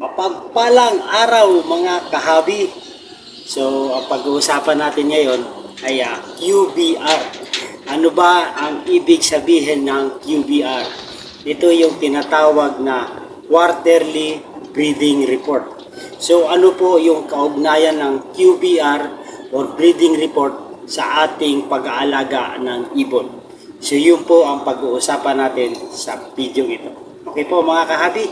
Mapagpalang araw mga kahabi. So, ang pag-uusapan natin ngayon ay QBR. Ano ba ang ibig sabihin ng QBR? Ito yung tinatawag na Quarterly Breeding Report. So, ano po yung kaugnayan ng QBR or Breeding Report sa ating pag-aalaga ng ibon? So, yun po ang pag-uusapan natin sa video ito. Okay po mga kahabi,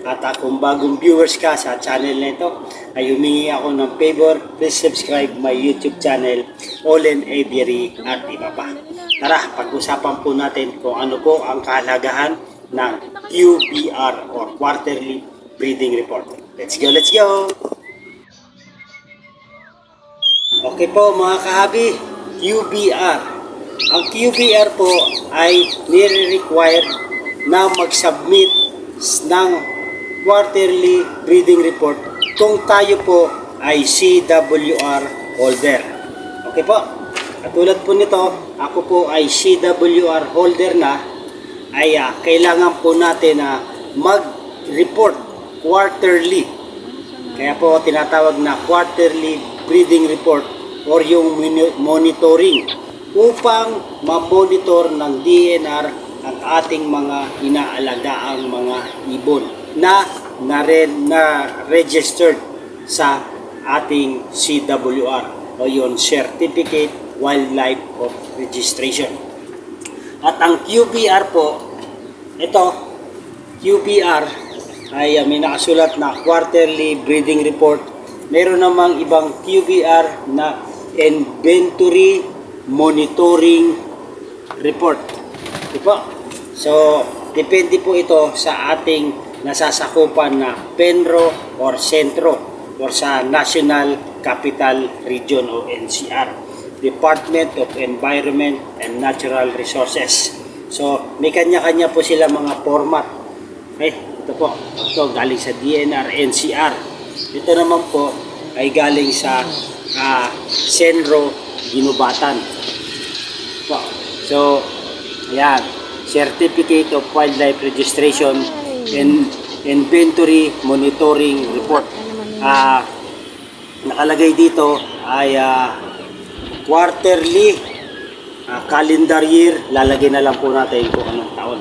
at kung bagong viewers ka sa channel na ito, ay humingi ako ng favor, please subscribe my YouTube channel, Olen Aviary at iba pa. Tara, pag-usapan po natin kung ano po ang kahalagahan ng QBR or Quarterly Breeding Report. Let's go, let's go! Okay po mga kahabi, QBR. Ang QBR po ay nire-require na mag-submit ng quarterly breeding report kung tayo po ay CWR holder. Okay po? Katulad po nito, ako po ay CWR holder na, ay kailangan po natin na mag-report quarterly. Kaya po tinatawag na quarterly breeding report or yung monitoring upang ma-monitor ng DNR ang ating mga inaalagaang mga ibon na registered sa ating CWR o yung Certificate Wildlife of Registration. At ang QBR po, ito, QBR ay may nakasulat na Quarterly Breeding Report. Meron namang ibang QBR na Inventory Monitoring Report. Diba? So, depende po ito sa ating nasasakupan na PENRO or Sentro or sa National Capital Region o NCR, Department of Environment and Natural Resources. So, may kanya-kanya po sila mga format. Okay, ito po. Ito galing sa DNR, NCR. Ito naman po ay galing sa Senro, Ginubatan. So, ayan, Certificate of Wildlife Registration and Inventory Monitoring Report. Nakalagay dito ay quarterly, calendar year, lalagay na lang po natin kung anong taon.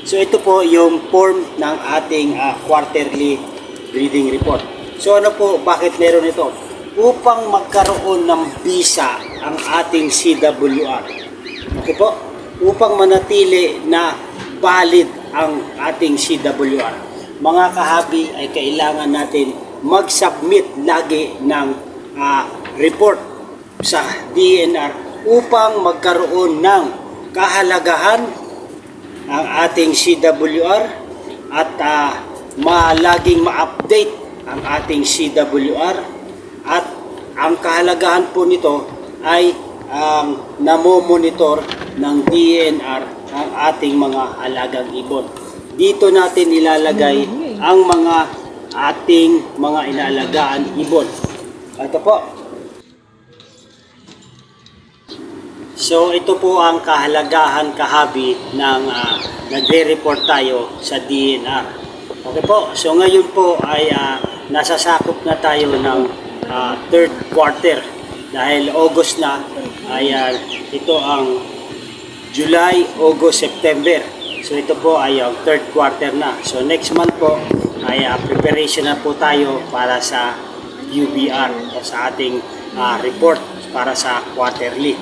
So ito po yung form ng ating quarterly breeding report. So ano po, bakit meron ito? Upang magkaroon ng visa ang ating CWR. Okay po? Upang manatili na valid ang ating CWR. Mga kahabi ay kailangan natin mag-submit lagi ng report sa DNR upang magkaroon ng kahalagahan ang ating CWR at laging ma-update ang ating CWR at ang kahalagahan po nito ay namo-monitor ng DNR ang ating mga alagang ibon. Dito natin ilalagay ang mga ating mga inaalagaan ibon. Ito po. So ito po ang kahalagahan kahabi ng nagre-report tayo sa DNR. Okay po. So ngayon po ay nasasakop na tayo ng third quarter. Dahil August na ay ito ang July, August, September. So ito po ay ang third quarter na. So next month po ay preparation na po tayo para sa QBR o sa ating report para sa quarterly.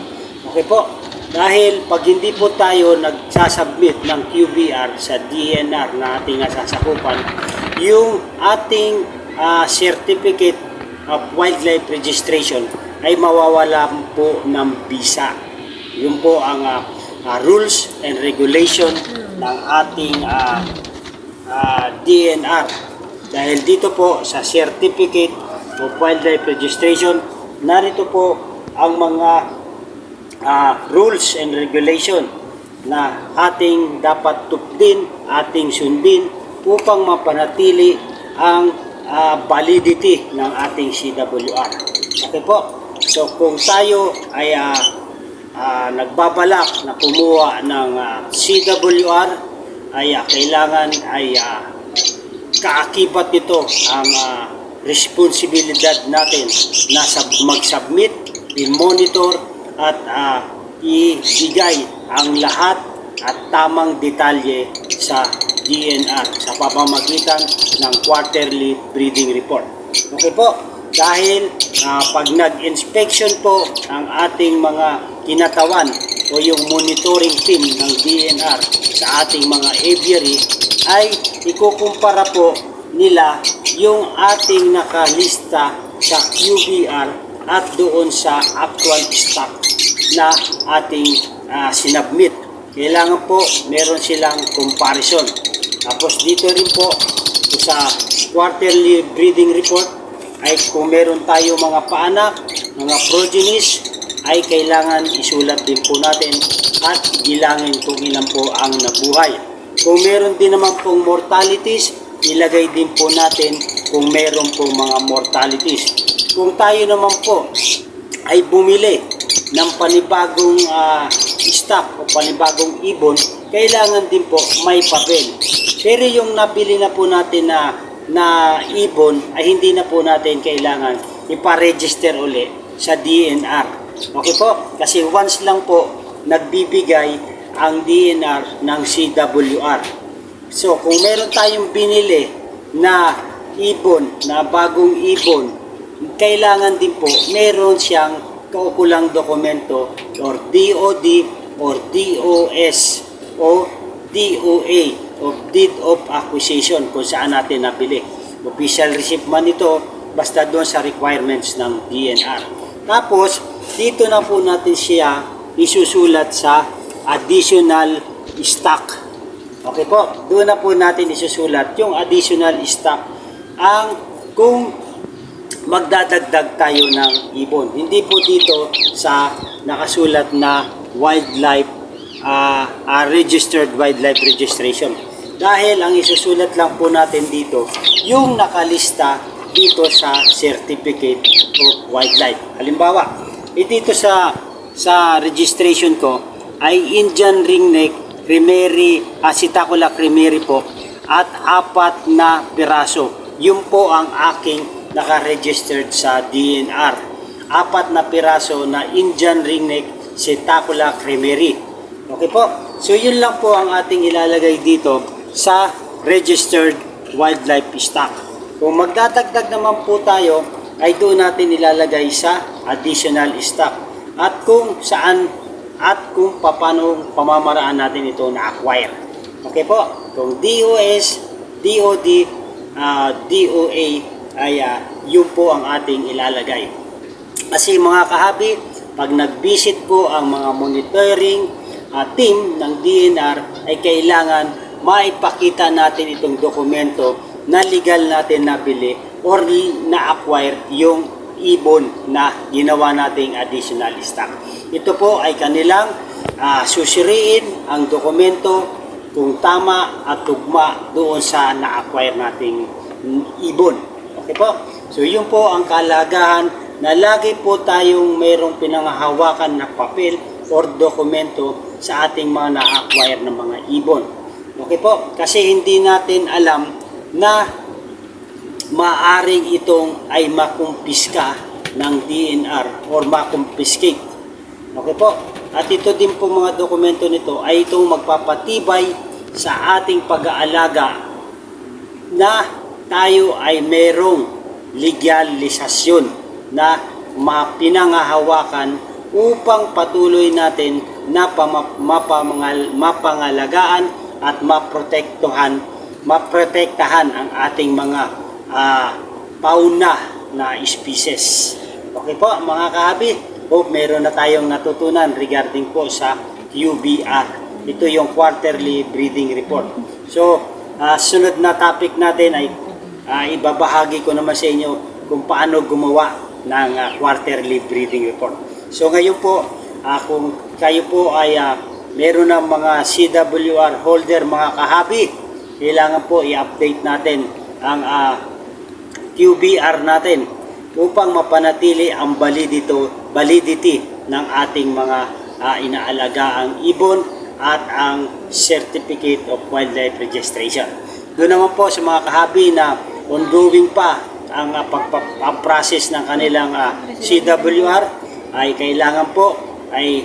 Okay po. Dahil pag hindi po tayo nagsasubmit ng QBR sa DNR na ating nasasakupan, yung ating Certificate of Wildlife Registration ay mawawala po ng visa. Yun po ang rules and regulation ng ating DNR. Dahil dito po sa Certificate of Wildlife Registration, narito po ang mga rules and regulation na ating dapat tupdin, ating sundin upang mapanatili ang validity ng ating CWR. Okay po. So kung tayo ay nagbabalak na kumuha ng CWR ay kailangan ay kaakibat nito ang responsibilidad natin na mag-submit, i-monitor at ibigay ang lahat at tamang detalye sa DNR sa pamamagitan ng quarterly breeding report. Okay po, dahil pag nag-inspection po ang ating mga kinatawan o yung monitoring team ng DNR sa ating mga aviary, ay ikukumpara po nila yung ating nakalista sa QBR at doon sa actual stock na ating sinubmit. Kailangan po meron silang comparison. Tapos dito rin po sa quarterly breeding report ay kung meron tayo mga paanak, mga progenies, ay kailangan isulat din po natin at bilangin kung ilan po ang nabuhay. Kung meron din naman pong mortalities, ilagay din po natin kung meron pong mga mortalities. Kung tayo naman po ay bumili ng panibagong stock o panibagong ibon, kailangan din po may papel. Pero yung nabili na po natin na ibon ay hindi na po natin kailangan ipa-register uli sa DNR. Okay po? Kasi once lang po nagbibigay ang DNR ng CWR. So kung meron tayong binili na ibon, na bagong ibon, kailangan din po meron siyang kaukulang dokumento or DOD or DOS o DOA o Deed of Acquisition kung saan natin nabili. Official receipt man ito, basta doon sa requirements ng DNR. Tapos, dito na po natin siya isusulat sa additional stock. Okay po, doon na po natin isusulat yung additional stock ang kung magdadagdag tayo ng ibon. Hindi po dito sa nakasulat na wildlife, registered wildlife registration. Dahil ang isusulat lang po natin dito, yung nakalista dito sa certificate of wildlife. Halimbawa, dito sa registration ko ay Indian ringneck, cremery, Sitacula cremery po at 4 na piraso. Yun po ang aking naka-registered sa DNR. 4 na piraso na Indian ringneck, Sitacula cremery. Okay po? So yun lang po ang ating ilalagay dito sa registered wildlife stock. Kung magdadagdag naman po tayo, ay doon natin ilalagay sa additional stock. At kung saan at kung paano pamamaraan natin ito na-acquire. Okay po? Kung DOS, DOD, DOA, ay yun po ang ating ilalagay. Kasi mga kahabi, pag nag-visit po ang mga monitoring team ng DNR, ay kailangan maipakita natin itong dokumento na legal natin nabili or na-acquire yung ibon na ginawa nating additional stock. Ito po ay kanilang susuriin ang dokumento kung tama at tugma doon sa na-acquire nating ibon. Okay po? So yun po ang kalagahan na lagi po tayong mayroong pinanghahawakan na papel or dokumento sa ating mga na-acquire ng mga ibon. Okay po? Kasi hindi natin alam na maaring itong ay makumpiska ng DNR or makumpiskate. Okay po? At ito din po mga dokumento nito ay itong magpapatibay sa ating pag-aalaga na tayo ay merong legalisasyon na mapinangahawakan upang patuloy natin na mapangalagaan at maprotektahan ang ating mga fauna na species. Okay po mga kahabi, hope meron na tayong natutunan regarding po sa QBR. Ito yung quarterly breeding report. So, sunod na topic natin ay ibabahagi ko naman sa inyo kung paano gumawa ng quarterly breeding report. So ngayon po, kung kayo po ay meron ng mga CWR holder mga kahabi, kailangan po i-update natin ang QBR natin upang mapanatili ang validity ng ating mga inaalagaang ibon at ang Certificate of Wildlife Registration. Doon naman po sa mga kahabi na ongoing pa ang pag-process ng kanilang CWR, ay kailangan po ay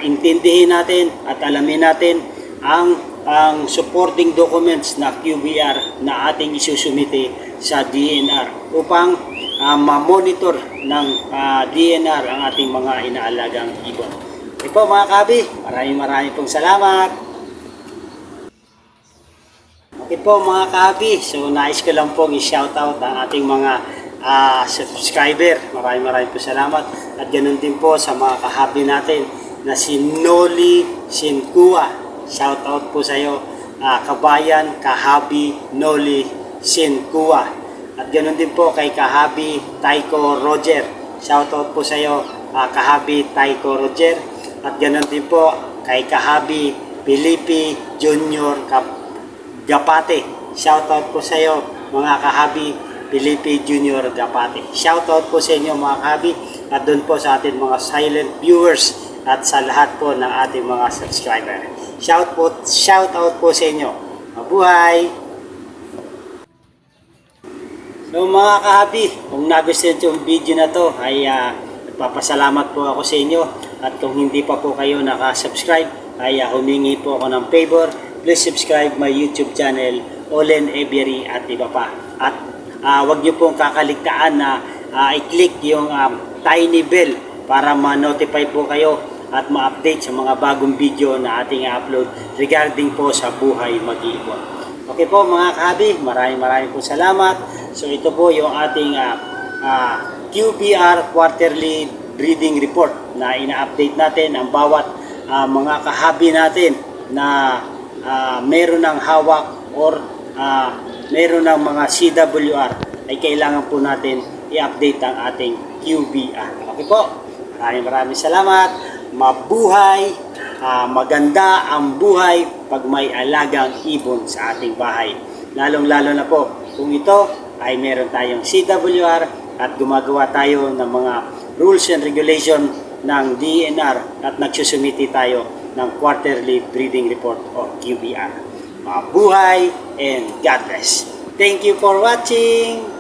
intindihin natin at alamin natin ang supporting documents na QBR na ating isusumite sa DNR upang ma-monitor ng DNR ang ating mga inaalagang ibon. Okay po mga kahabi, maraming pong salamat. Okay po mga kahabi, so nais ko lang pong i-shoutout ang ating mga subscriber. Maraming po salamat. At ganoon din po sa mga kahabi natin na si Noli Sinkua. Shoutout po sa iyo, kabayan, kahabi, Noli Sinkua. At ganoon din po kay kahabi Taiko Roger. Shoutout po sa iyo, kahabi Taiko Roger. At ganoon din po kay kahabi Felipe Junior Gapate. Shoutout po sa iyo mga kahabi Felipe Junior Gapate. Shoutout po sa inyo mga kahabi at doon po sa ating mga silent viewers at sa lahat po ng ating mga subscriber. Shoutout po sa inyo. Mabuhay! So mga kahabi, kung nagustuhan yung video na to ay nagpapasalamat po ako sa inyo at kung hindi pa po kayo nakasubscribe ay humingi po ako ng favor. Please subscribe my YouTube channel, Olen Aviary at iba pa. At wag niyo pong kakaligtaan na i-click yung tiny bell para ma-notify po kayo at ma-update sa mga bagong video na ating upload regarding po sa buhay mag-iipon. Okay po mga kahabi, maraming po salamat. So ito po yung ating QBR Quarterly Breeding Report na ina-update natin ang bawat mga kahabi natin na meron ng hawak or meron ng mga CWR ay kailangan po natin i-update ang ating QBR. Okay po, maraming salamat. Mabuhay, maganda ang buhay pag may alagang ibon sa ating bahay. Lalong-lalo na po kung ito ay meron tayong CWR at gumagawa tayo ng mga rules and regulation ng DNR at nagsusumiti tayo ng Quarterly Breeding Report o QBR. Mabuhay and God bless. Thank you for watching.